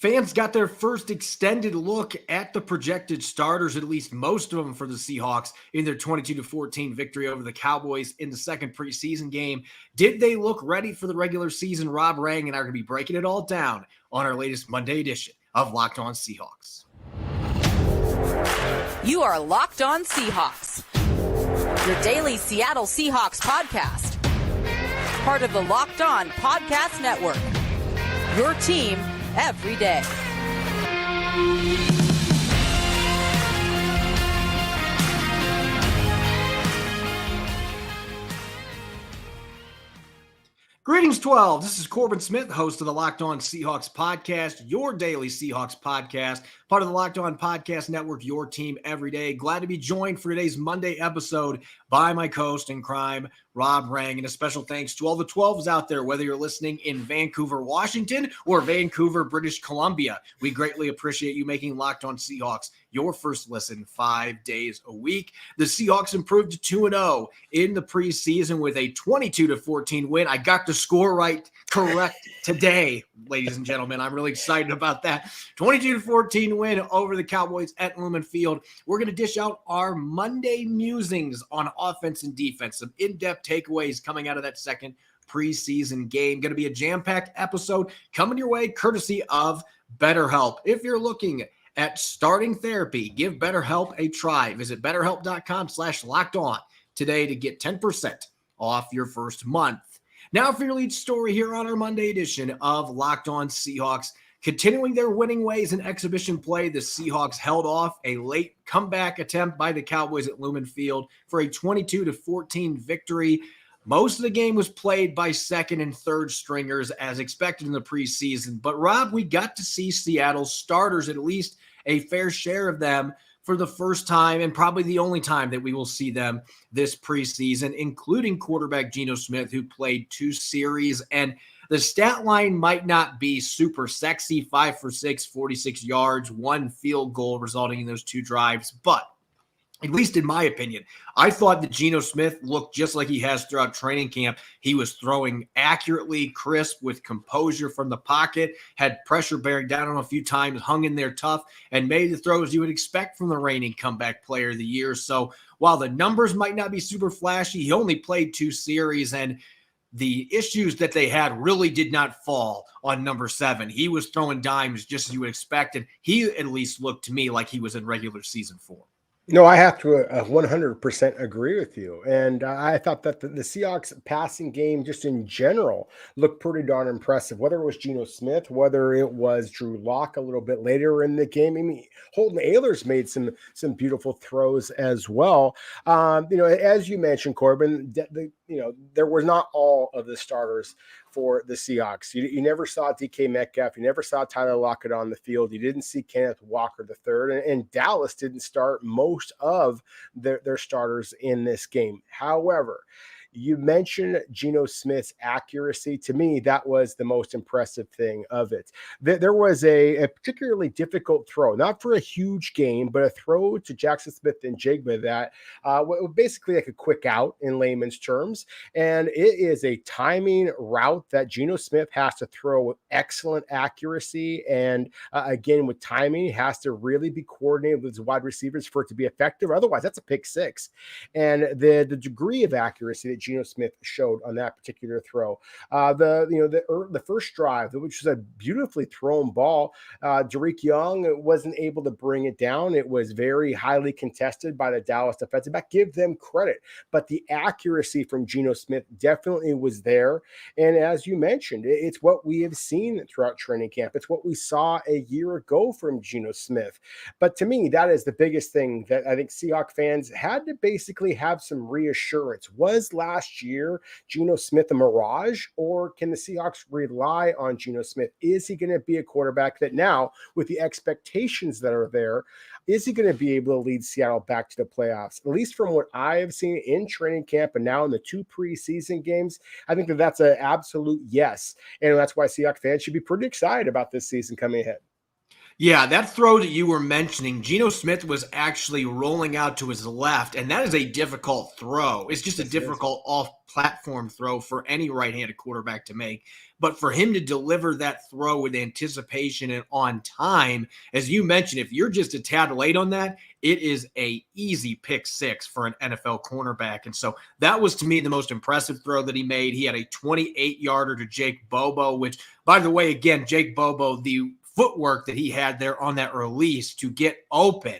Fans got their first extended look at the projected starters, at least most of them for the Seahawks, in their 22-14 victory over the Cowboys in the second preseason game. Did they look ready for the regular season? Rob Rang and I are going to be breaking it all down on our latest Monday edition of Locked On Seahawks. You are Locked On Seahawks, your daily Seattle Seahawks podcast. Part of the Locked On Podcast Network, your team every day. Greetings, 12. This is Corbin Smith, host of the Locked On Seahawks podcast, your daily Seahawks podcast, part of the Locked On Podcast Network, your team every day. Glad to be joined for today's Monday episode by my co-host in crime, Rob Rang. And a special thanks to all the 12s out there, whether you're listening in Vancouver, Washington, or Vancouver, British Columbia. We greatly appreciate you making Locked On Seahawks your first listen 5 days a week. The Seahawks improved to 2-0 in the preseason with a 22-14 win. I got the score correct today, ladies and gentlemen. I'm really excited about that. 22-14 win over the Cowboys at Lumen Field. We're going to dish out our Monday musings on offense and defense, some in-depth takeaways coming out of that second preseason game. Going to be a jam-packed episode coming your way courtesy of BetterHelp. If you're looking at starting therapy, give BetterHelp a try. Visit BetterHelp.com/lockedon today to get 10% off your first month. Now for your lead story here on our Monday edition of Locked On Seahawks. Continuing their winning ways in exhibition play, the Seahawks held off a late comeback attempt by the Cowboys at Lumen Field for a 22-14 victory. Most of the game was played by second and third stringers as expected in the preseason. But Rob, we got to see Seattle's starters, at least a fair share of them, for the first time and probably the only time that we will see them this preseason, including quarterback Geno Smith, who played 2 series. And the stat line might not be super sexy, 5 for 6, 46 yards, 1 field goal resulting in those 2 drives. But at least in my opinion, I thought that Geno Smith looked just like he has throughout training camp. He was throwing accurately, crisp, with composure from the pocket, had pressure bearing down on a few times, hung in there tough, and made the throws you would expect from the reigning comeback player of the year. So while the numbers might not be super flashy, he only played 2 series, and the issues that they had really did not fall on number 7. He was throwing dimes just as you would expect, and he at least looked to me like he was in regular season form. No, I have to 100% agree with you. And I thought that the Seahawks passing game just in general looked pretty darn impressive, whether it was Geno Smith, whether it was Drew Lock a little bit later in the game. I mean, Holton Ahlers made some beautiful throws as well. As you mentioned, Corbin, there was not all of the starters for the Seahawks. You never saw DK Metcalf. You never saw Tyler Lockett on the field. You didn't see Kenneth Walker III. And Dallas didn't start most of their starters in this game. However, you mentioned Geno Smith's accuracy. To me, that was the most impressive thing of it. There was a particularly difficult throw, not for a huge gain, but a throw to Jackson Smith and Jigba that was basically like a quick out in layman's terms. And it is a timing route that Geno Smith has to throw with excellent accuracy. And again, with timing, he has to really be coordinated with his wide receivers for it to be effective. Otherwise, that's a pick 6. And the degree of accuracy that Geno Smith showed on that particular throw. The first drive, which was a beautifully thrown ball, Derek Young wasn't able to bring it down. It was very highly contested by the Dallas defensive back. Give them credit. But the accuracy from Geno Smith definitely was there. And as you mentioned, it's what we have seen throughout training camp. It's what we saw a year ago from Geno Smith. But to me, that is the biggest thing that I think Seahawks fans had to basically have some reassurance. Was last year Geno Smith a mirage, or can the Seahawks rely on Geno Smith? Is he going to be a quarterback that now, with the expectations that are there, is he going to be able to lead Seattle back to the playoffs? At least from what I have seen in training camp and now in the 2 preseason games, I think that's an absolute yes. And that's why Seahawks fans should be pretty excited about this season coming ahead. Yeah, that throw that you were mentioning, Geno Smith was actually rolling out to his left, and that is a difficult throw. It's just a Yes, it is. difficult off-platform throw for any right-handed quarterback to make. But for him to deliver that throw with anticipation and on time, as you mentioned, if you're just a tad late on that, it is a easy pick six for an NFL cornerback. And so that was, to me, the most impressive throw that he made. He had a 28-yarder to Jake Bobo, which, by the way, again, Jake Bobo, the footwork that he had there on that release to get open,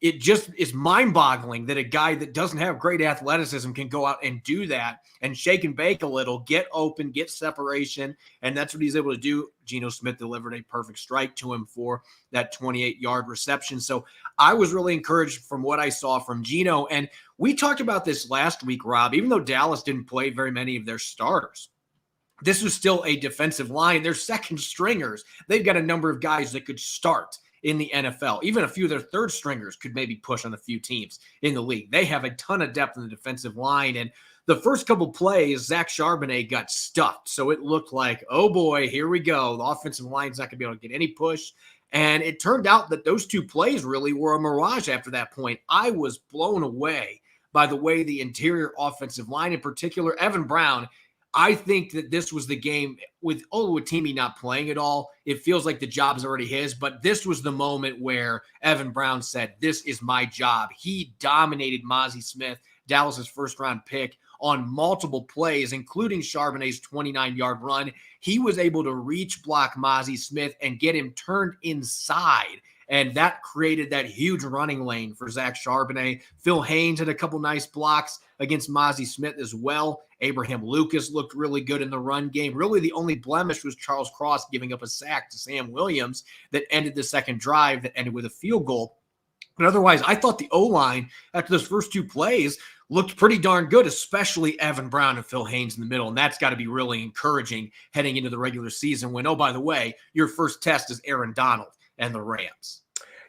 it just is mind-boggling that a guy that doesn't have great athleticism can go out and do that and shake and bake a little, get open, get separation, and that's what he's able to do. Geno Smith delivered a perfect strike to him for that 28-yard reception. So I was really encouraged from what I saw from Geno, and we talked about this last week, Rob. Even though Dallas didn't play very many of their starters, this was still a defensive line. They're second stringers. They've got a number of guys that could start in the NFL. Even a few of their third stringers could maybe push on a few teams in the league. They have a ton of depth in the defensive line. And the first couple plays, Zach Charbonnet got stuffed. So it looked like, oh boy, here we go. The offensive line's not going to be able to get any push. And it turned out that those two plays really were a mirage after that point. I was blown away by the way the interior offensive line, in particular, Evan Brown. I think that this was the game with Oluwatimi not playing at all. It feels like the job's already his, but this was the moment where Evan Brown said, this is my job. He dominated Mazi Smith, Dallas's first-round pick, on multiple plays, including Charbonnet's 29-yard run. He was able to reach block Mazi Smith and get him turned inside. And that created that huge running lane for Zach Charbonnet. Phil Haynes had a couple nice blocks against Mazi Smith as well. Abraham Lucas looked really good in the run game. Really, the only blemish was Charles Cross giving up a sack to Sam Williams that ended the second drive that ended with a field goal. But otherwise, I thought the O-line, after those first two plays, looked pretty darn good, especially Evan Brown and Phil Haynes in the middle. And that's got to be really encouraging heading into the regular season when, oh, by the way, your first test is Aaron Donald and the Rams.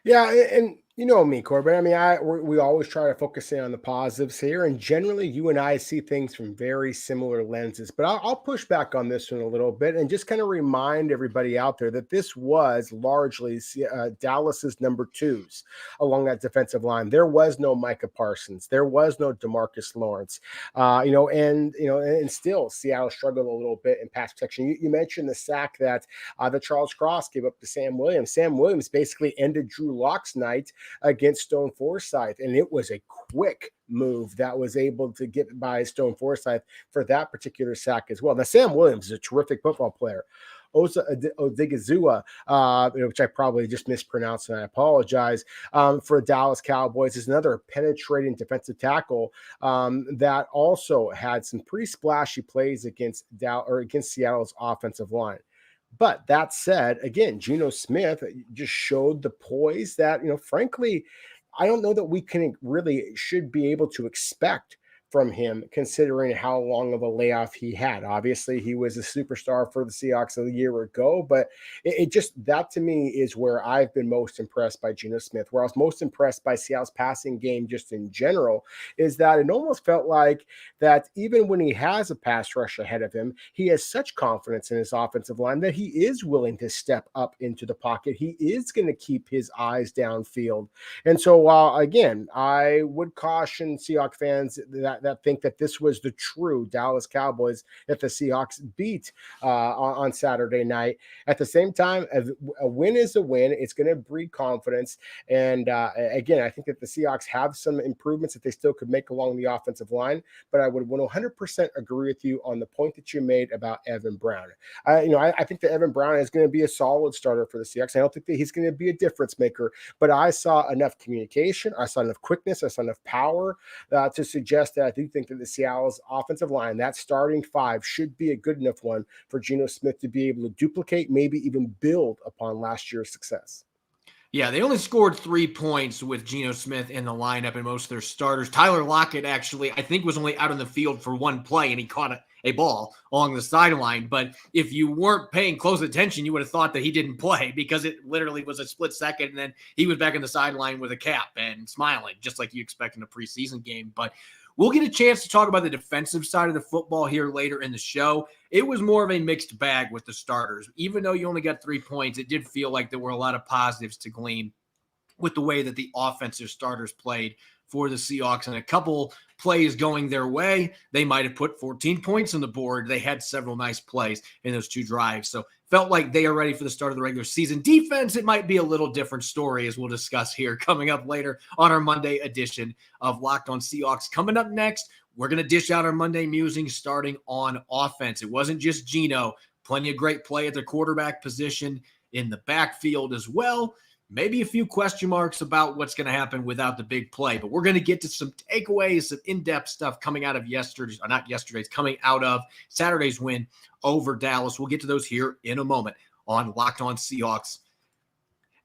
Yeah, and you know me, Corbin. I mean, we always try to focus in on the positives here, and generally, you and I see things from very similar lenses. But I'll push back on this one a little bit and just kind of remind everybody out there that this was largely Dallas's number twos along that defensive line. There was no Micah Parsons, there was no DeMarcus Lawrence, and still Seattle struggled a little bit in pass protection. You mentioned the sack that Charles Cross gave up to Sam Williams. Sam Williams basically ended Drew Lock's night against Stone Forsythe, and it was a quick move that was able to get by Stone Forsythe for that particular sack as well. Now, Sam Williams is a terrific football player. Osa Odigizua, which I probably just mispronounced, and I apologize, for Dallas Cowboys, is another penetrating defensive tackle that also had some pretty splashy plays against Seattle's offensive line. But that said, again, Geno Smith just showed the poise that, frankly, I don't know that we should be able to expect from him, considering how long of a layoff he had. Obviously, he was a superstar for the Seahawks a year ago, but it just, that to me is where I've been most impressed by Geno Smith. Where I was most impressed by Seattle's passing game just in general is that it almost felt like that even when he has a pass rush ahead of him, he has such confidence in his offensive line that he is willing to step up into the pocket. He is going to keep his eyes downfield. And so while, again, I would caution Seahawks fans that think that this was the true Dallas Cowboys that the Seahawks beat on Saturday night. At the same time, a win is a win. It's going to breed confidence. And again, I think that the Seahawks have some improvements that they still could make along the offensive line. But I would 100% agree with you on the point that you made about Evan Brown. I think that Evan Brown is going to be a solid starter for the Seahawks. I don't think that he's going to be a difference maker, but I saw enough communication. I saw enough quickness. I saw enough power to suggest that I do think that the Seattle's offensive line, that starting five, should be a good enough one for Geno Smith to be able to duplicate, maybe even build upon last year's success. Yeah, they only scored 3 points with Geno Smith in the lineup and most of their starters. Tyler Lockett actually, I think, was only out on the field for one play, and he caught a ball along the sideline. But if you weren't paying close attention, you would have thought that he didn't play because it literally was a split second, and then he was back in the sideline with a cap and smiling, just like you expect in a preseason game. But We'll get a chance to talk about the defensive side of the football here later in the show. It was more of a mixed bag with the starters. Even though you only got 3 points, it did feel like there were a lot of positives to glean with the way that the offensive starters played for the Seahawks, and a couple plays going their way, they might have put 14 points on the board. They had several nice plays in those 2 drives. So felt like they are ready for the start of the regular season. Defense, it might be a little different story, as we'll discuss here coming up later on our Monday edition of Locked On Seahawks. Coming up next, we're going to dish out our Monday musings starting on offense. It wasn't just Geno. Plenty of great play at the quarterback position in the backfield as well. Maybe a few question marks about what's going to happen without the big play, but we're going to get to some takeaways, some in-depth stuff coming out of coming out of Saturday's win over Dallas. We'll get to those here in a moment on Locked On Seahawks.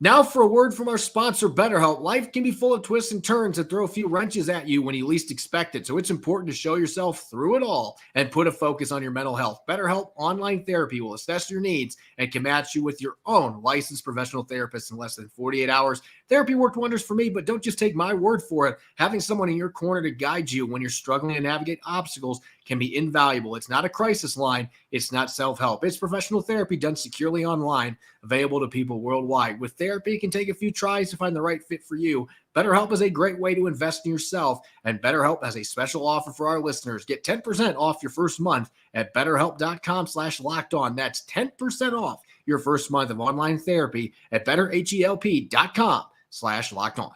Now for a word from our sponsor, BetterHelp. Life can be full of twists and turns that throw a few wrenches at you when you least expect it. So it's important to show yourself through it all and put a focus on your mental health. BetterHelp Online Therapy will assess your needs and can match you with your own licensed professional therapist in less than 48 hours. Therapy worked wonders for me, but don't just take my word for it. Having someone in your corner to guide you when you're struggling to navigate obstacles can be invaluable. It's not a crisis line. It's not self-help. It's professional therapy done securely online, available to people worldwide. With therapy, it can take a few tries to find the right fit for you. BetterHelp is a great way to invest in yourself, and BetterHelp has a special offer for our listeners. Get 10% off your first month at betterhelp.com/lockedon. That's 10% off your first month of online therapy at betterhelp.com/lockedon.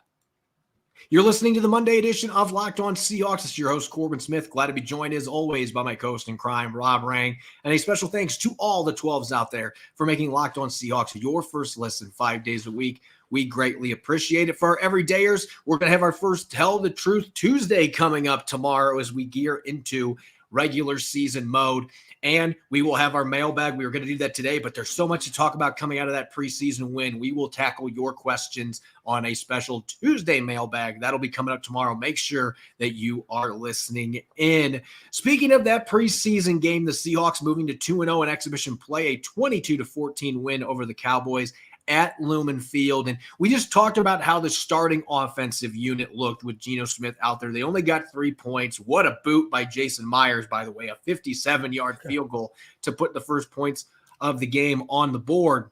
You're listening to the Monday edition of Locked On Seahawks. It's your host, Corbin Smith. Glad to be joined, as always, by my co-host in crime, Rob Rang. And a special thanks to all the 12s out there for making Locked On Seahawks your first listen 5 days a week. We greatly appreciate it. For our everydayers, we're going to have our first Tell the Truth Tuesday coming up tomorrow as we gear into regular season mode. And we will have our mailbag. We were going to do that today, but there's so much to talk about coming out of that preseason win. We will tackle your questions on a special Tuesday mailbag. That'll be coming up tomorrow. Make sure that you are listening in. Speaking of that preseason game, the Seahawks moving to 2-0 in exhibition play, a 22-14 win over the Cowboys at Lumen Field. And we just talked about how the starting offensive unit looked with Geno Smith out there. They only got 3 points. What a boot by Jason Myers, by the way, a 57-yard field goal to put the first points of the game on the board.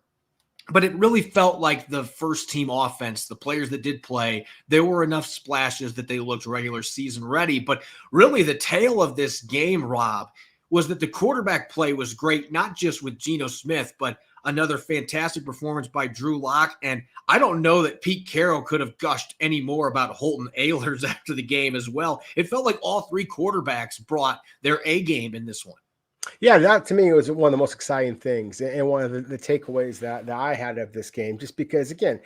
But it really felt like the first team offense, the players that did play, there were enough splashes that they looked regular season ready. But really the tale of this game, Rob, was that the quarterback play was great, not just with Geno Smith, but another fantastic performance by Drew Lock. And I don't know that Pete Carroll could have gushed any more about Holton Ahlers after the game as well. It felt like all 3 quarterbacks brought their A game in this one. Yeah, that to me was one of the most exciting things and one of the takeaways that I had of this game, just because, again,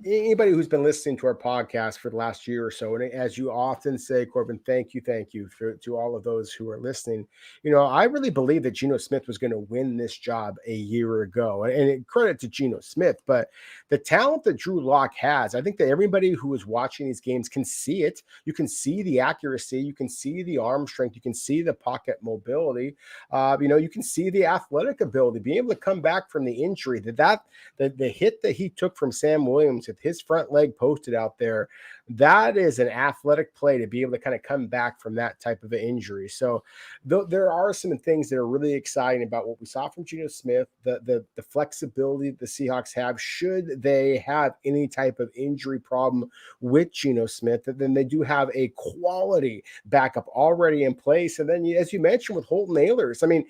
anybody who's been listening to our podcast for the last year or so, and as you often say, Corbin, thank you to all of those who are listening. I really believe that Geno Smith was going to win this job a year ago, and credit to Geno Smith, but the talent that Drew Lock has, I think that everybody who is watching these games can see it. You can see the accuracy, you can see the arm strength, you can see the pocket mobility, you can see the athletic ability, being able to come back from the injury, the hit that he took from Sam Williams with his front leg posted out there. That is an athletic play to be able to kind of come back from that type of an injury. So there are some things that are really exciting about what we saw from Geno Smith, the flexibility the Seahawks have should they have any type of injury problem with Geno Smith, then they do have a quality backup already in place. And then, as you mentioned, with Holton Ahlers, I mean,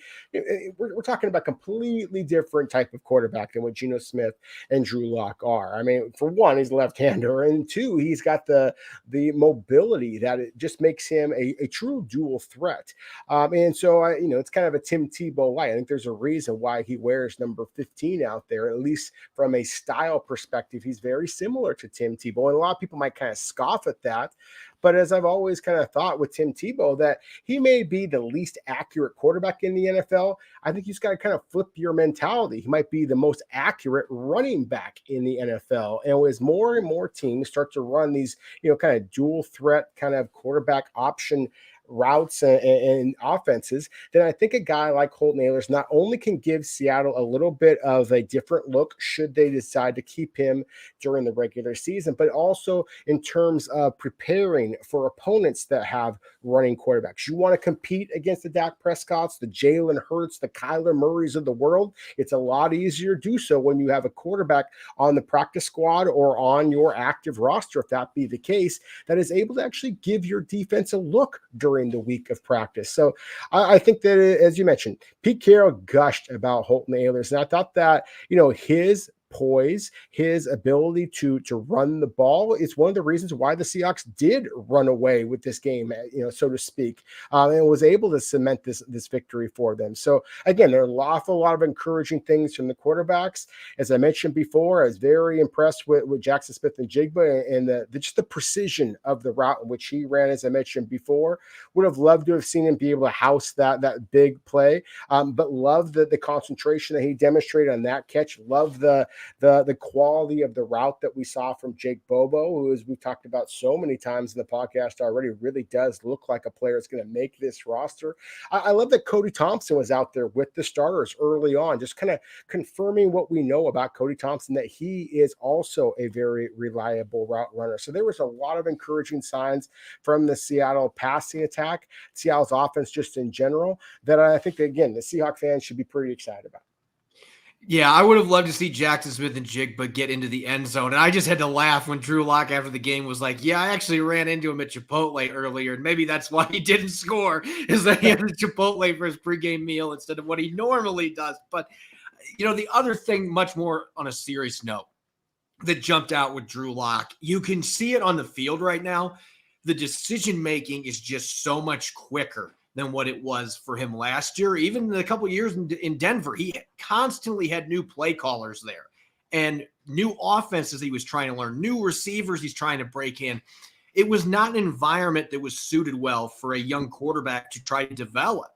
we're talking about completely different type of quarterback than what Geno Smith and Drew Lock are. I mean, for one, he's a left-hander, and two, he's got the mobility that it just makes him a true dual threat. And so, it's kind of a Tim Tebow light. I think there's a reason why he wears number 15 out there, at least from a style perspective. He's very similar to Tim Tebow, and a lot of people might kind of scoff at that. But as I've always kind of thought with Tim Tebow, that he may be the least accurate quarterback in the NFL. I think he's got to kind of flip your mentality. He might be the most accurate running back in the NFL. And as more and more teams start to run these, kind of dual threat kind of quarterback option routes and offenses, then I think a guy like Holton Ahlers not only can give Seattle a little bit of a different look should they decide to keep him during the regular season, but also in terms of preparing for opponents that have running quarterbacks. You want to compete against the Dak Prescotts, the Jalen Hurts, the Kyler Murrays of the world. It's a lot easier to do so when you have a quarterback on the practice squad or on your active roster, if that be the case, that is able to actually give your defense a look during the week of practice. So I think that, as you mentioned, Pete Carroll gushed about Holton Ahlers, and I thought that, his poise, his ability to run the ball is one of the reasons why the Seahawks did run away with this game, so to speak, and was able to cement this victory for them. So again, there are an awful lot of encouraging things from the quarterbacks. As I mentioned before, I was very impressed with Jackson Smith and Jigba and just the precision of the route in which he ran. As I mentioned before, would have loved to have seen him be able to house that big play, but love the concentration that he demonstrated on that catch. Love the quality of the route that we saw from Jake Bobo, who, as we've talked about so many times in the podcast already, really does look like a player that's going to make this roster. I love that Cody Thompson was out there with the starters early on, just kind of confirming what we know about Cody Thompson, that he is also a very reliable route runner. So there was a lot of encouraging signs from the Seattle passing attack, Seattle's offense just in general, that I think, again, the Seahawks fans should be pretty excited about. Yeah, I would have loved to see Jackson Smith and Jigba get into the end zone. And I just had to laugh when Drew Lock after the game was like, yeah, I actually ran into him at Chipotle earlier. And maybe that's why he didn't score, is that he had a Chipotle for his pregame meal instead of what he normally does. But, the other thing, much more on a serious note, that jumped out with Drew Lock, you can see it on the field right now. The decision-making is just so much quicker than what it was for him last year. Even a couple of years in Denver, he constantly had new play callers there and new offenses he was trying to learn, new receivers he's trying to break in. It was not an environment that was suited well for a young quarterback to try to develop.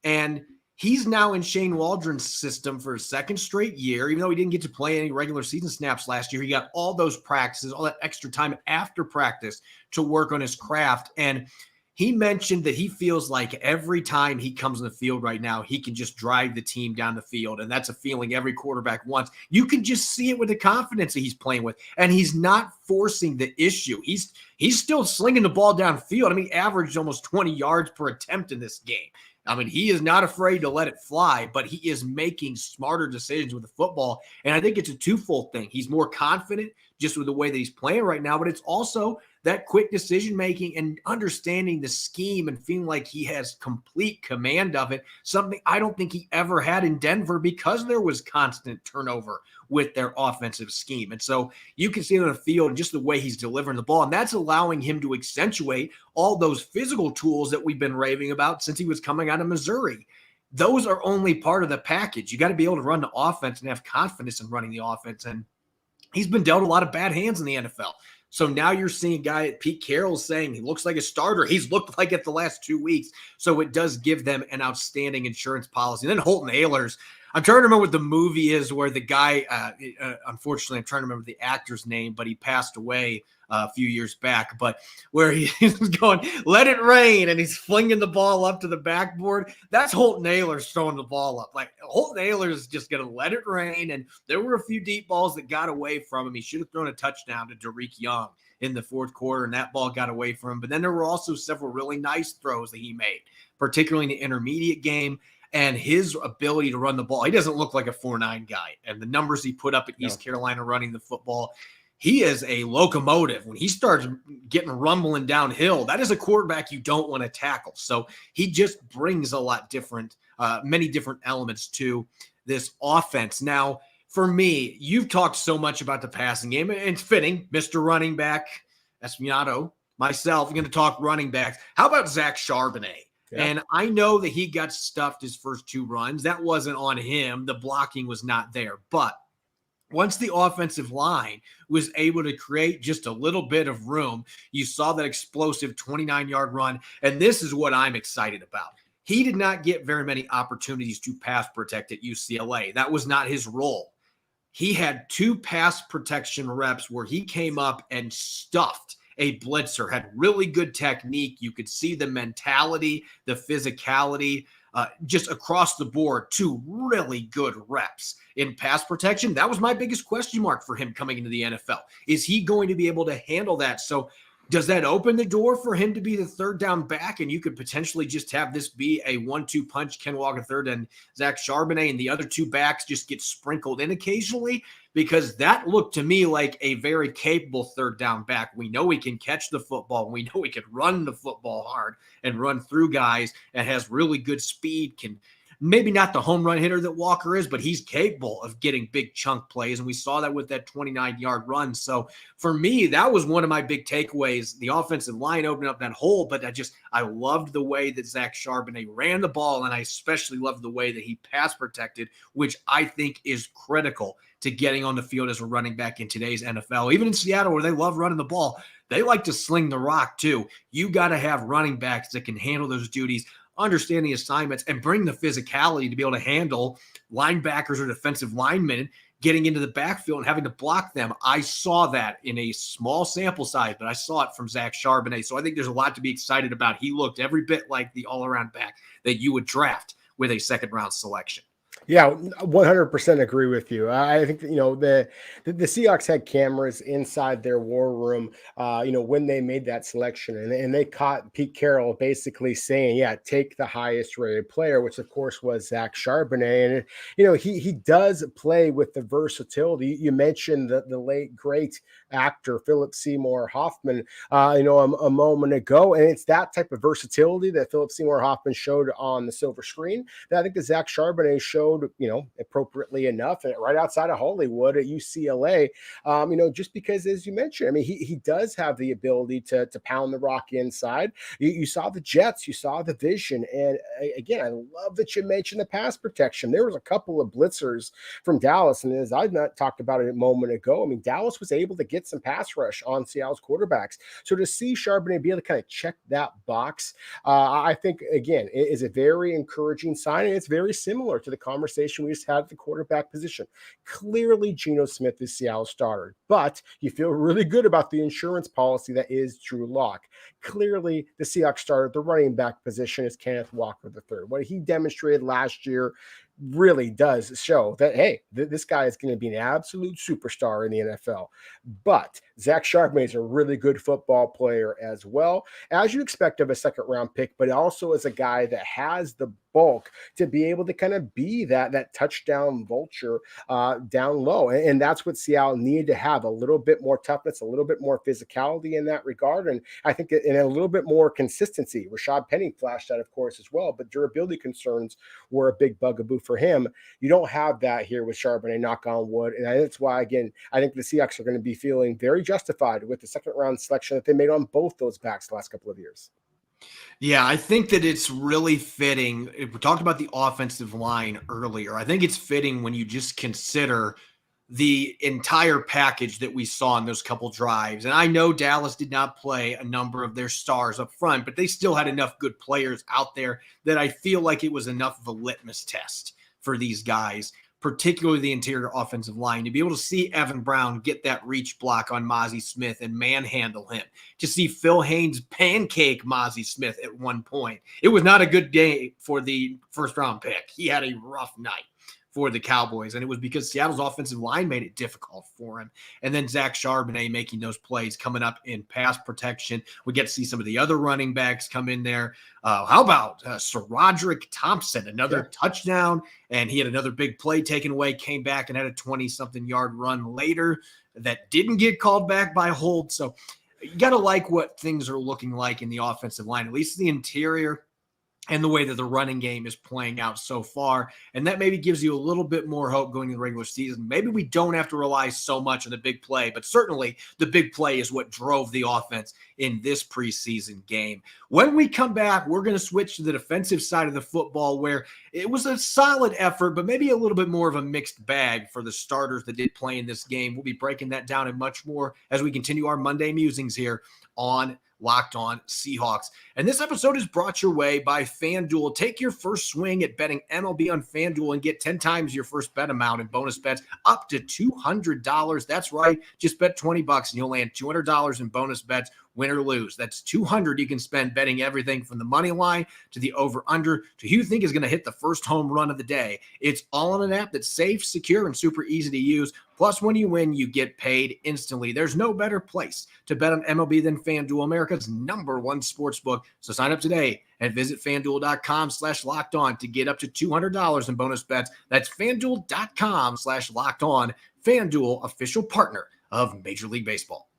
And he's now in Shane Waldron's system for his second straight year. Even though he didn't get to play any regular season snaps last year, he got all those practices, all that extra time after practice to work on his craft. And he mentioned that he feels like every time he comes in the field right now, he can just drive the team down the field. And that's a feeling every quarterback wants. You can just see it with the confidence that he's playing with. And he's not forcing the issue. He's still slinging the ball downfield. I mean, he averaged almost 20 yards per attempt in this game. I mean, he is not afraid to let it fly, but he is making smarter decisions with the football. And I think it's a twofold thing. He's more confident just with the way that he's playing right now, but it's also that quick decision-making and understanding the scheme and feeling like he has complete command of it, something I don't think he ever had in Denver because there was constant turnover with their offensive scheme. And so you can see it on the field and just the way he's delivering the ball, and that's allowing him to accentuate all those physical tools that we've been raving about since he was coming out of Missouri. Those are only part of the package. You got to be able to run the offense and have confidence in running the offense, and he's been dealt a lot of bad hands in the NFL. So now you're seeing a guy, Pete Carroll, saying he looks like a starter. He's looked like it the last 2 weeks. So it does give them an outstanding insurance policy. And then Holton Ahlers, I'm trying to remember what the movie is where the guy, unfortunately, I'm trying to remember the actor's name, but he passed away a few years back, but where he's going, let it rain, and he's flinging the ball up to the backboard. That's Holton Ahlers throwing the ball up. Like, Holton Ahlers is just going to let it rain, and there were a few deep balls that got away from him. He should have thrown a touchdown to Derek Young in the fourth quarter, and that ball got away from him. But then there were also several really nice throws that he made, particularly in the intermediate game. And his ability to run the ball, he doesn't look like a 4.9 guy. And the numbers he put up at East Carolina running the football, he is a locomotive. When he starts getting rumbling downhill, that is a quarterback you don't want to tackle. So he just brings a lot different, many different elements to this offense. Now, for me, you've talked so much about the passing game, and it's fitting. Mr. Running Back, Espinato, myself, I'm going to talk running backs. How about Zach Charbonnet? Yeah. And I know that he got stuffed his first two runs. That wasn't on him. The blocking was not there. But once the offensive line was able to create just a little bit of room, you saw that explosive 29-yard run. And this is what I'm excited about. He did not get very many opportunities to pass protect at UCLA. That was not his role. He had 2 pass protection reps where he came up and stuffed a blitzer, had really good technique. You could see the mentality, the physicality, just across the board, 2 really good reps in pass protection. That was my biggest question mark for him coming into the NFL. Is he going to be able to handle that? So does that open the door for him to be the third down back, and you could potentially just have this be a 1-2 punch, Ken Walker third and Zach Charbonnet, and the other 2 backs just get sprinkled in occasionally? Because that looked to me like a very capable third down back. We know he can catch the football. We know he can run the football hard and run through guys, and has really good speed, can maybe not the home run hitter that Walker is, but he's capable of getting big chunk plays. And we saw that with that 29-yard run. So for me, that was one of my big takeaways. The offensive line opened up that hole, but I loved the way that Zach Charbonnet ran the ball. And I especially loved the way that he pass protected, which I think is critical to getting on the field as a running back in today's NFL. Even in Seattle, where they love running the ball, they like to sling the rock too. You got to have running backs that can handle those duties, understand the assignments, and bring the physicality to be able to handle linebackers or defensive linemen getting into the backfield and having to block them. I saw that in a small sample size, but I saw it from Zach Charbonnet. So I think there's a lot to be excited about. He looked every bit like the all-around back that you would draft with a second-round selection. Yeah, 100% agree with you. I think, the Seahawks had cameras inside their war room, when they made that selection, and they caught Pete Carroll basically saying, yeah, take the highest rated player, which of course was Zach Charbonnet. And, he does play with the versatility. You mentioned the late, great actor, Philip Seymour Hoffman, a moment ago. And it's that type of versatility that Philip Seymour Hoffman showed on the silver screen that I think that Zach Charbonnet showed, appropriately enough, right outside of Hollywood at UCLA, just because, as you mentioned, I mean, he does have the ability to pound the rock inside. You saw the Jets, you saw the vision. And again, I love that you mentioned the pass protection. There was a couple of blitzers from Dallas. And as I've not talked about it a moment ago, I mean, Dallas was able to get some pass rush on Seattle's quarterbacks. So to see Charbonnet be able to kind of check that box, I think, again, it is a very encouraging sign. And it's very similar to the conversation we just had at the quarterback position. Clearly, Geno Smith is Seattle's starter, but you feel really good about the insurance policy that is Drew Lock. Clearly, the Seahawks starter at the running back position is Kenneth Walker III. What he demonstrated last year really does show that, hey, this guy is going to be an absolute superstar in the NFL. But Zach Charbonnet is a really good football player as well, as you expect of a second-round pick, but also as a guy that has the bulk to be able to kind of be that touchdown vulture down low. And that's what Seattle needed to have, a little bit more toughness, a little bit more physicality in that regard. And I think in a little bit more consistency. Rashad Penny flashed that, of course, as well, but durability concerns were a big bugaboo for him. You don't have that here with Charbonnet, knock on wood. And that's why, again, I think the Seahawks are going to be feeling very justified with the second round selection that they made on both those backs the last couple of years. Yeah, I think that it's really fitting. We talked about the offensive line earlier. I think it's fitting when you just consider the entire package that we saw in those couple drives. And I know Dallas did not play a number of their stars up front, but they still had enough good players out there that I feel like it was enough of a litmus test for these guys, particularly the interior offensive line, to be able to see Evan Brown get that reach block on Mozzie Smith and manhandle him, to see Phil Haynes pancake Mozzie Smith at one point. It was not a good day for the first-round pick. He had a rough night for the Cowboys, and it was because Seattle's offensive line made it difficult for him. And then Zach Charbonnet making those plays, coming up in pass protection. We get to see some of the other running backs come in there. How about Sir Roderick Thompson, another touchdown, and he had another big play taken away, came back and had a 20-something yard run later that didn't get called back by hold. So you got to like what things are looking like in the offensive line, at least the interior, and the way that the running game is playing out so far. And that maybe gives you a little bit more hope going into the regular season. Maybe we don't have to rely so much on the big play, but certainly the big play is what drove the offense in this preseason game. When we come back, we're going to switch to the defensive side of the football, where it was a solid effort, but maybe a little bit more of a mixed bag for the starters that did play in this game. We'll be breaking that down and much more as we continue our Monday musings here on Locked On Seahawks. And this episode is brought your way by FanDuel. Take your first swing at betting MLB on FanDuel and get 10 times your first bet amount in bonus bets up to $200. That's right. Just bet $20 and you'll land $200 in bonus bets win or lose. That's 200 you can spend betting everything from the money line to the over-under to who you think is going to hit the first home run of the day. It's all on an app that's safe, secure, and super easy to use. Plus, when you win, you get paid instantly. There's no better place to bet on MLB than FanDuel, America's #1 sportsbook. So sign up today and visit FanDuel.com/lockedon to get up to $200 in bonus bets. That's FanDuel.com/lockedon. FanDuel, official partner of Major League Baseball.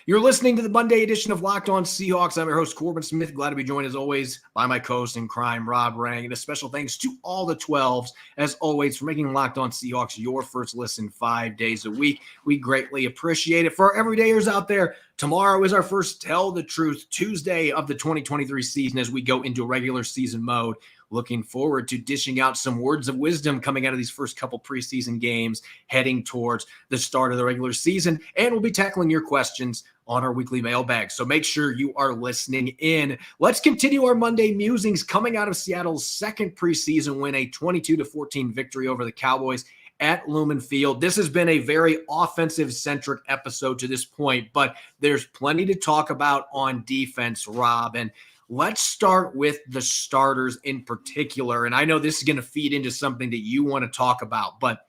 You're listening to the Monday edition of Locked On Seahawks. I'm your host, Corbin Smith. Glad to be joined, as always, by my co-host in crime, Rob Rang. And a special thanks to all the 12s, as always, for making Locked On Seahawks your first listen 5 days a week. We greatly appreciate it. For our everydayers out there, tomorrow is our first Tell the Truth Tuesday of the 2023 season as we go into regular season mode. Looking forward to dishing out some words of wisdom coming out of these first couple preseason games, heading towards the start of the regular season. And we'll be tackling your questions on our weekly mailbag. So make sure you are listening in. Let's continue our Monday musings coming out of Seattle's second preseason win, a 22-14 victory over the Cowboys at Lumen Field. This has been a very offensive-centric episode to this point, but there's plenty to talk about on defense, Rob. And let's start with the starters in particular. And I know this is going to feed into something that you want to talk about, but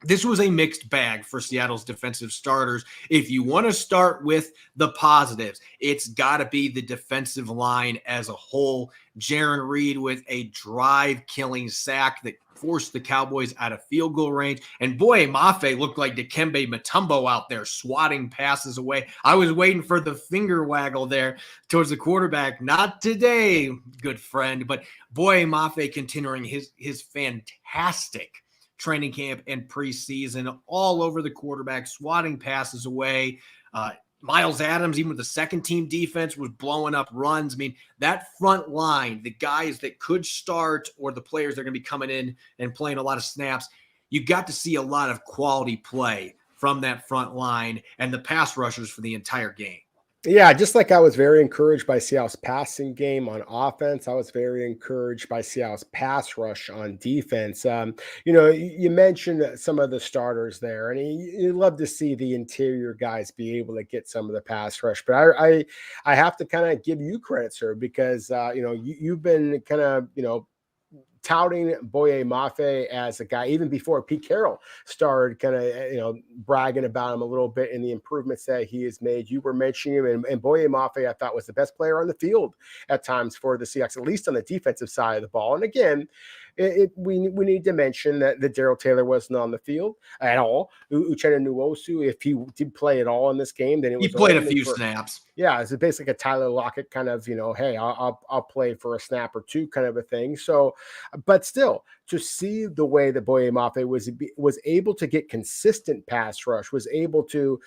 this was a mixed bag for Seattle's defensive starters. If you want to start with the positives, it's got to be the defensive line as a whole. Jarran Reed with a drive-killing sack that forced the Cowboys out of field goal range. And boy, Mafe looked like Dikembe Mutombo out there swatting passes away. I was waiting for the finger waggle there towards the quarterback. Not today, good friend. But boy, Mafe continuing his fantastic training camp and preseason all over the quarterback, swatting passes away. Miles Adams, even with the second team defense, was blowing up runs. I mean, that front line, the guys that could start or the players that are going to be coming in and playing a lot of snaps, you got to see a lot of quality play from that front line and the pass rushers for the entire game. Yeah, just like I was very encouraged by Seattle's passing game on offense, I was very encouraged by Seattle's pass rush on defense. You mentioned some of the starters there, and you love to see the interior guys be able to get some of the pass rush. But I have to kind of give you credit, sir, because you've been kind of touting Boye Mafe as a guy, even before Pete Carroll started kind of, bragging about him a little bit in the improvements that he has made. You were mentioning him, and Boye Mafe, I thought, was the best player on the field at times for the Seahawks, at least on the defensive side of the ball. And again, we need to mention that Darrell Taylor wasn't on the field at all. Uchenna Nwosu, if he did play at all in this game, then he played a few snaps. Yeah, it's basically a Tyler Lockett kind of, hey, I'll play for a snap or two kind of a thing. So, but still, to see the way that Boye Mafe was able to get consistent pass rush, was able to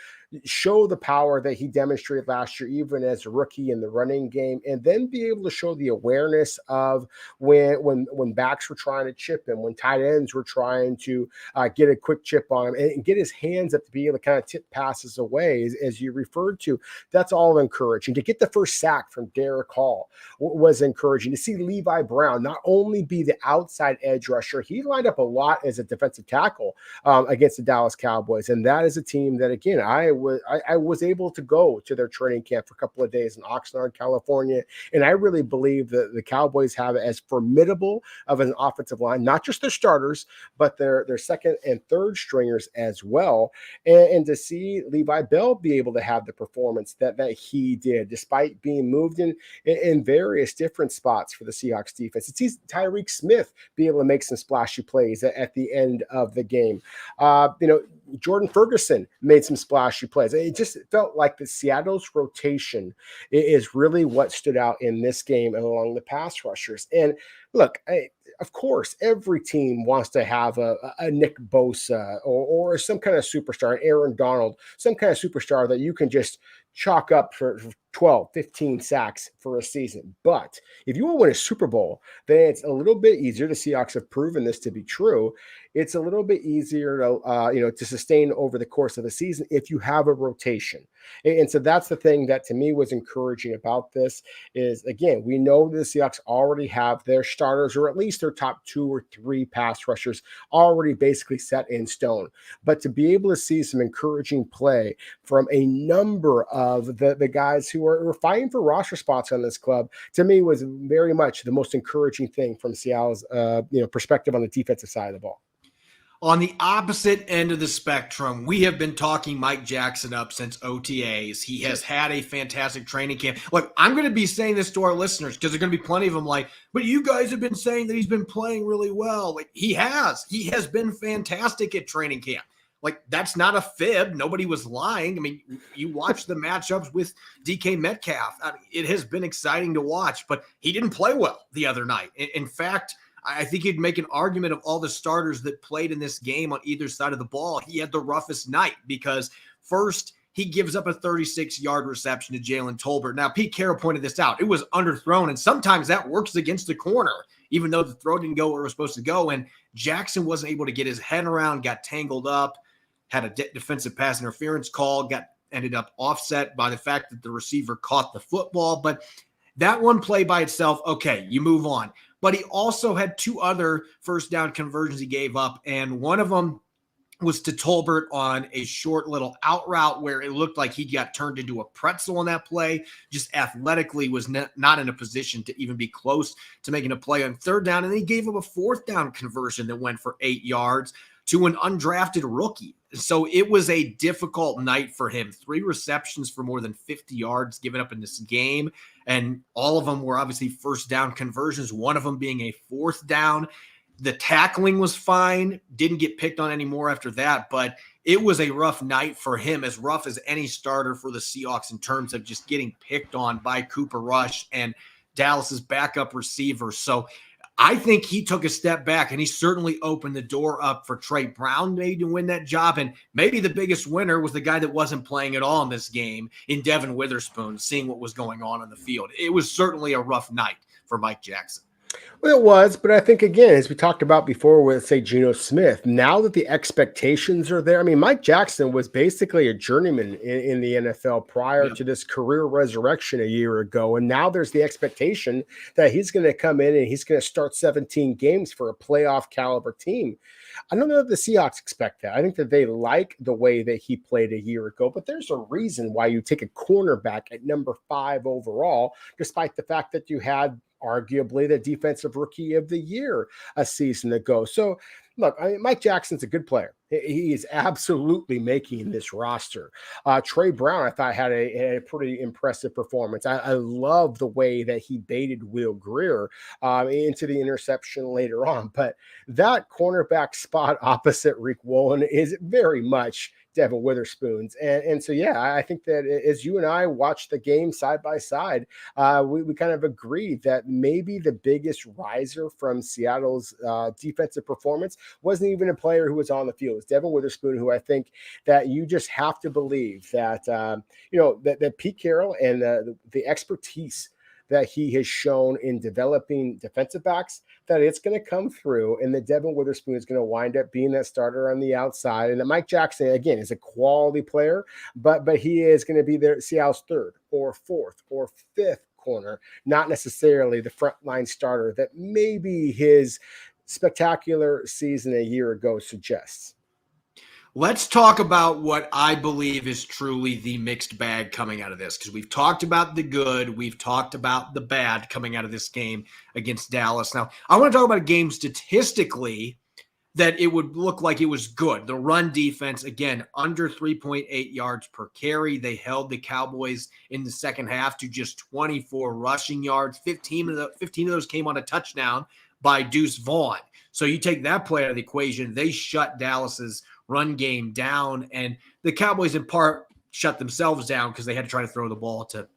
show the power that he demonstrated last year, even as a rookie in the running game, and then be able to show the awareness of when backs were trying to chip him, when tight ends were trying to get a quick chip on him, and get his hands up to be able to kind of tip passes away, as you referred to. That's all encouraging. To get the first sack from Derek Hall was encouraging. To see Levi Brown not only be the outside edge rusher, he lined up a lot as a defensive tackle against the Dallas Cowboys, and that is a team that, again, I was able to go to their training camp for a couple of days in Oxnard, California, and I really believe that the Cowboys have as formidable of an offensive line, not just their starters, but their second and third stringers as well. And to see Levi Bell be able to have the performance that he did, despite being moved in various different spots for the Seahawks defense. It sees Tyreek Smith be able to make some splashy plays at the end of the game. Jordan Ferguson made some splashy plays. It just felt like the Seattle's rotation is really what stood out in this game and along the pass rushers. And look, of course, every team wants to have a Nick Bosa or some kind of superstar, Aaron Donald, some kind of superstar that you can just chalk up for 12, 15 sacks for a season. But if you want to win a Super Bowl, then it's a little bit easier. The Seahawks have proven this to be true. It's a little bit easier to sustain over the course of the season if you have a rotation. And so that's the thing that to me was encouraging about this is, again, we know the Seahawks already have their starters, or at least their top 2 or 3 pass rushers already basically set in stone. But to be able to see some encouraging play from a number of the guys who are fighting for roster spots on this club, to me was very much the most encouraging thing from Seattle's perspective on the defensive side of the ball. On the opposite end of the spectrum, we have been talking Mike Jackson up since OTAs. He has had a fantastic training camp. Look, I'm going to be saying this to our listeners because there's going to be plenty of them like, but you guys have been saying that he's been playing really well. Like, he has. He has been fantastic at training camp. Like, that's not a fib. Nobody was lying. I mean, you watch the matchups with DK Metcalf. I mean, it has been exciting to watch, but he didn't play well the other night. In fact, I think you'd make an argument of all the starters that played in this game on either side of the ball. He had the roughest night because first he gives up a 36-yard reception to Jalen Tolbert. Now, Pete Carroll pointed this out. It was underthrown, and sometimes that works against the corner, even though the throw didn't go where it was supposed to go. And Jackson wasn't able to get his head around, got tangled up, had a defensive pass interference call, ended up offset by the fact that the receiver caught the football. But that one play by itself, okay, you move on. But he also had 2 other first down conversions he gave up, and one of them was to Tolbert on a short little out route where it looked like he got turned into a pretzel on that play, just athletically was not in a position to even be close to making a play on third down, and then he gave up a fourth down conversion that went for 8 yards to an undrafted rookie. So it was a difficult night for him. 3 receptions for more than 50 yards given up in this game. And all of them were obviously first down conversions, one of them being a fourth down. The tackling was fine, didn't get picked on anymore after that, but it was a rough night for him, as rough as any starter for the Seahawks in terms of just getting picked on by Cooper Rush and Dallas's backup receiver. So I think he took a step back, and he certainly opened the door up for Trey Brown maybe to win that job. And maybe the biggest winner was the guy that wasn't playing at all in this game in Devin Witherspoon, seeing what was going on the field. It was certainly a rough night for Mike Jackson. Well, it was, but I think, again, as we talked about before with, say, Geno Smith, now that the expectations are there, I mean, Mike Jackson was basically a journeyman in the NFL prior to this career resurrection a year ago, and now there's the expectation that he's going to come in and he's going to start 17 games for a playoff caliber team. I don't know if the Seahawks expect that. I think that they like the way that he played a year ago, but there's a reason why you take a cornerback at number 5 overall, despite the fact that you had arguably the defensive rookie of the year a season ago. So look, I mean, Mike Jackson's a good player. He is absolutely making this roster. Trey Brown, I thought, had a pretty impressive performance. I love the way that he baited Will Grier into the interception later on. But that cornerback spot opposite Rick Woolen is very much Devin Witherspoon's. And so, yeah, I think that as you and I watched the game side by side, we kind of agreed that maybe the biggest riser from Seattle's defensive performance wasn't even a player who was on the field. It's Devin Witherspoon, who I think that you just have to believe that, that Pete Carroll and the expertise that he has shown in developing defensive backs, that it's going to come through, and that Devin Witherspoon is going to wind up being that starter on the outside. And that Mike Jackson, again, is a quality player, but he is going to be there Seattle's 3rd or 4th or 5th corner, not necessarily the frontline starter that maybe his spectacular season a year ago suggests. Let's talk about what I believe is truly the mixed bag coming out of this, because we've talked about the good, we've talked about the bad coming out of this game against Dallas. Now, I want to talk about a game statistically that it would look like it was good. The run defense, again, under 3.8 yards per carry. They held the Cowboys in the second half to just 24 rushing yards. 15 of those came on a touchdown by Deuce Vaughn. So you take that play out of the equation, they shut Dallas's run game down, and the Cowboys in part shut themselves down because they had to try to throw the ball to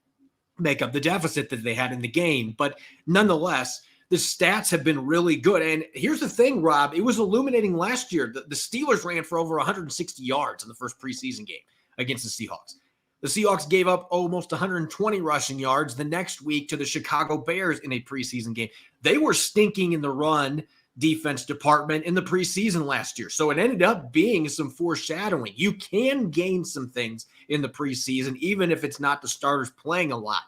make up the deficit that they had in the game. But nonetheless, the stats have been really good. And here's the thing, Rob, it was illuminating last year. The Steelers ran for over 160 yards in the first preseason game against the Seahawks. The Seahawks gave up almost 120 rushing yards the next week to the Chicago Bears in a preseason game. They were stinking in the run defense department in the preseason last year. So it ended up being some foreshadowing. You can gain some things in the preseason, even if it's not the starters playing a lot.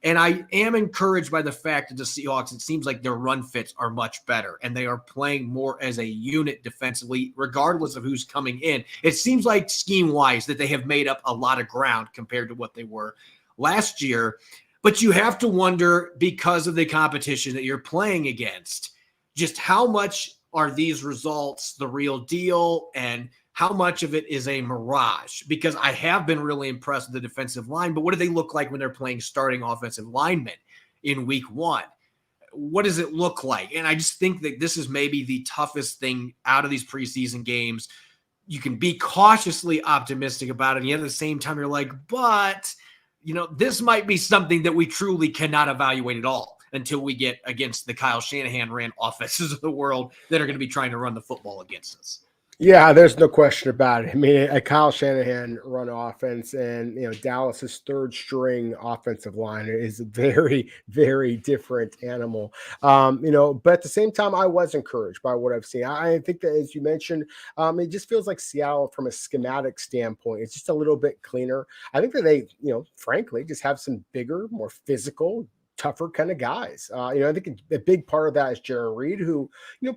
And I am encouraged by the fact that the Seahawks, it seems like their run fits are much better and they are playing more as a unit defensively, regardless of who's coming in. It seems like scheme-wise that they have made up a lot of ground compared to what they were last year. But you have to wonder, because of the competition that you're playing against, just how much are these results the real deal and how much of it is a mirage? Because I have been really impressed with the defensive line, but what do they look like when they're playing starting offensive linemen in week one? What does it look like? And I just think that this is maybe the toughest thing out of these preseason games. You can be cautiously optimistic about it, and yet at the same time, you're like, but, this might be something that we truly cannot evaluate at all until we get against the Kyle Shanahan ran offenses of the world that are going to be trying to run the football against us. Yeah, there's no question about it. I mean, a Kyle Shanahan run offense and, Dallas's third string offensive line is a very, very different animal. But at the same time, I was encouraged by what I've seen. I think that, as you mentioned, it just feels like Seattle from a schematic standpoint, it's just a little bit cleaner. I think that they, frankly, just have some bigger, more physical, tougher kind of guys. I think a big part of that is Jared Reed, who,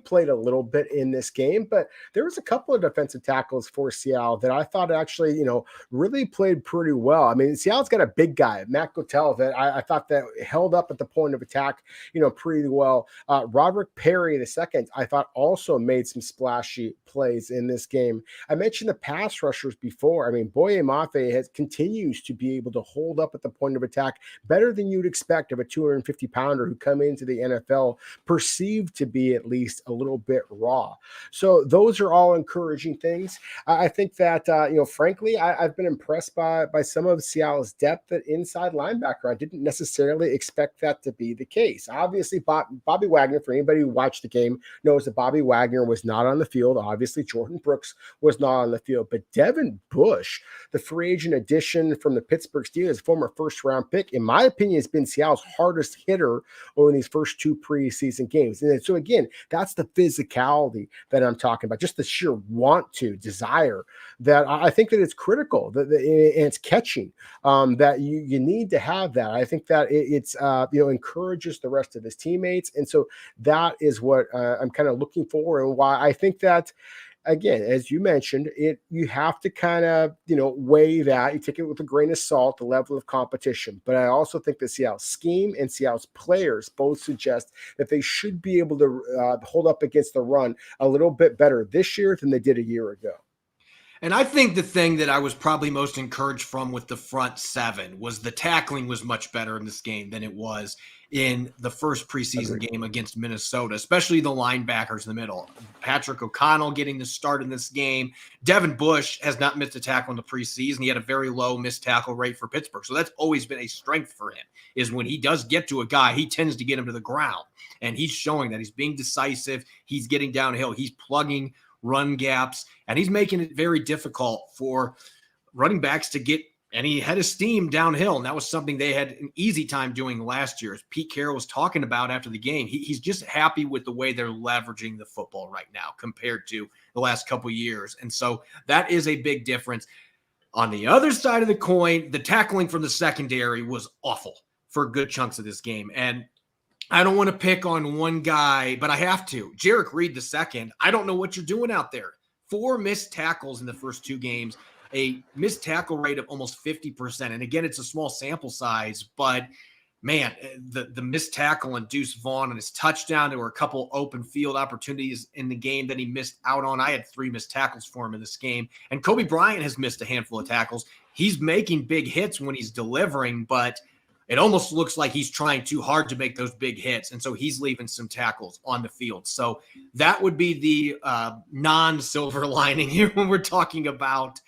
played a little bit in this game, but there was a couple of defensive tackles for Seattle that I thought actually, really played pretty well. I mean, Seattle's got a big guy, Matt Gotel, that I thought that held up at the point of attack, pretty well. Roderick Perry, the second, I thought also made some splashy plays in this game. I mentioned the pass rushers before. I mean, Boye Mafe continues to be able to hold up at the point of attack better than you'd expect of a 250-pounder who come into the NFL perceived to be at least a little bit raw. So those are all encouraging things. I think that, frankly, I've been impressed by some of Seattle's depth at inside linebacker. I didn't necessarily expect that to be the case. Obviously, Bobby Wagner, for anybody who watched the game, knows that Bobby Wagner was not on the field. Obviously, Jordan Brooks was not on the field. But Devin Bush, the free agent addition from the Pittsburgh Steelers, former first-round pick, in my opinion, has been Seattle's hardest hitter over these first two preseason games. And so again, that's the physicality that I'm talking about, just the sheer desire that I think that it's critical, and it's catching, that you need to have that. I think that it's encourages the rest of his teammates. And so that is what I'm kind of looking for, and why I think that, again, as you mentioned, you have to kind of, weigh that. You take it with a grain of salt, the level of competition. But I also think the Seattle scheme and Seattle's players both suggest that they should be able to hold up against the run a little bit better this year than they did a year ago. And I think the thing that I was probably most encouraged from with the front seven was the tackling was much better in this game than it was in the first preseason game against Minnesota, especially the linebackers in the middle. Patrick O'Connell getting the start in this game. Devin Bush has not missed a tackle in the preseason. He had a very low missed tackle rate for Pittsburgh. So that's always been a strength for him, is when he does get to a guy, he tends to get him to the ground. And he's showing that he's being decisive. He's getting downhill. He's plugging run gaps, and he's making it very difficult for running backs to get any head of steam downhill. And that was something they had an easy time doing last year, as Pete Carroll was talking about after the game. He's just happy with the way they're leveraging the football right now compared to the last couple of years. And so that is a big difference. On the other side of the coin, the tackling from the secondary was awful for good chunks of this game. And I don't want to pick on one guy, but I have to. Jarek Reed the second, I don't know what you're doing out there. 4 missed tackles in the first 2 games, a missed tackle rate of almost 50%. And again, it's a small sample size, but man, the missed tackle on Deuce Vaughn and his touchdown, there were a couple open field opportunities in the game that he missed out on. I had 3 missed tackles for him in this game. And Kobe Bryant has missed a handful of tackles. He's making big hits when he's delivering, but it almost looks like he's trying too hard to make those big hits. And so he's leaving some tackles on the field. So that would be the non-silver lining here when we're talking about,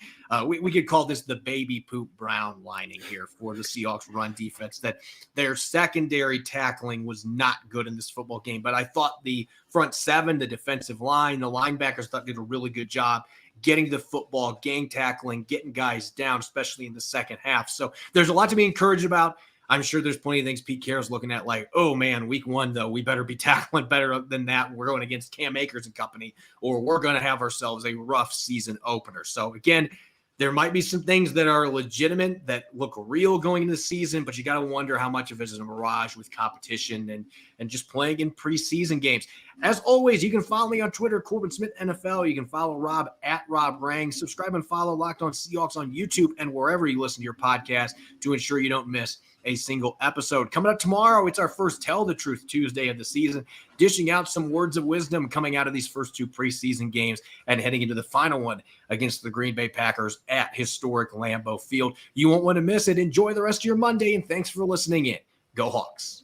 we could call this the baby poop brown lining here for the Seahawks run defense, that their secondary tackling was not good in this football game. But I thought the front seven, the defensive line, the linebackers did a really good job getting the football, gang tackling, getting guys down, especially in the second half. So there's a lot to be encouraged about. I'm sure there's plenty of things Pete Carroll's looking at like, oh man, week 1, though, we better be tackling better than that. We're going against Cam Akers and company, or we're going to have ourselves a rough season opener. So again, there might be some things that are legitimate that look real going into the season, but you got to wonder how much of it is a mirage with competition and just playing in preseason games. As always, you can follow me on Twitter, Corbin Smith NFL. You can follow Rob at Rob Rang. Subscribe and follow Locked On Seahawks on YouTube and wherever you listen to your podcast to ensure you don't miss a single episode. Coming up tomorrow, it's our first Tell the Truth Tuesday of the season, dishing out some words of wisdom coming out of these first 2 preseason games and heading into the final one against the Green Bay Packers at historic Lambeau Field. You won't want to miss it. Enjoy the rest of your Monday, and thanks for listening in. Go Hawks.